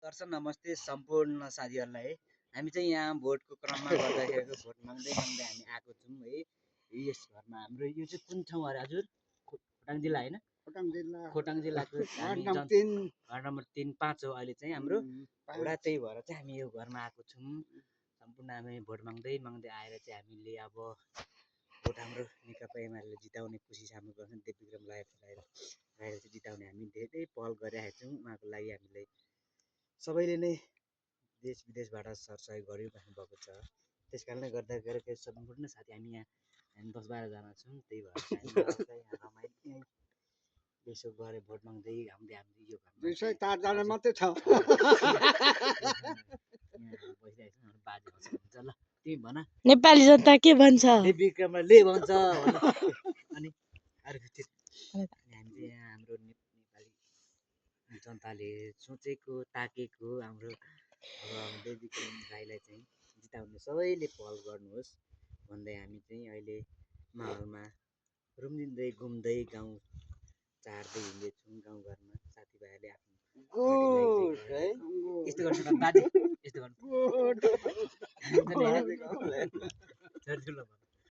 दर्शन नमस्ते सम्पूर्ण साथीहरूलाई है। हामी चाहिँ यहाँ भोटको क्रममा गर्दाखेरिको भोट माग्दै माग्दै हामी आएको छौँ है। यस घरमा हाम्रो यो चाहिँ कुन ठाउँ अरे हजुर? खोटाङ जिल्ला होइन? खोटाङ जिल्लाको हामी वार्ड नम्बर 3-5 हो अहिले चाहिँ हाम्रो एउटा, त्यही भएर चाहिँ हामी यो घरमा आएको छौँ। सम्पूर्ण हामी भोट माग्दै माग्दै आएर चाहिँ हामीले अब भोट हाम्रो नेकपा एमाले जिताउने कोसिस हामी गर्छौँ। देवविक्रम राईलाई चाहिँ जिताउने हामी धेरै पहल गरिरहेका छौँ। उहाँको लागि हामीलाई सबैले नै देश विदेशबाट सरसहयोग गरिराख्नु भएको छ। त्यस कारणले गर्दाखेरि सम्पूर्ण साथी हामी यहाँ 10-12 जना छौँ। त्यही भएर यहाँ रमाइलो यसो गरे भोट माग्दै आउँदै हामी यो घरमा 204 जना मात्रै छ बसिरहेको छौँ। बाजे हुन्छ ल तिमी भन नेपाली जनता के भन्छ? देवविक्रमले भन्छ अनि अर्को हामी चाहिँ यहाँ हाम्रो नेपाली जनताले सोचेको ताकेको हाम्रो अब देवविक्रम राईलाई चाहिँ जिताउने सबैले पहल गर्नुहोस् भन्दै हामी चाहिँ अहिले माहौलमा रुम्लिँदै घुम्दै गाउँ चार्दै हिँड्दैछौँ। गाउँघरमा साथीभाइहरूले आफ्नो यस्तो गर्नु बाजे यस्तो गर्नु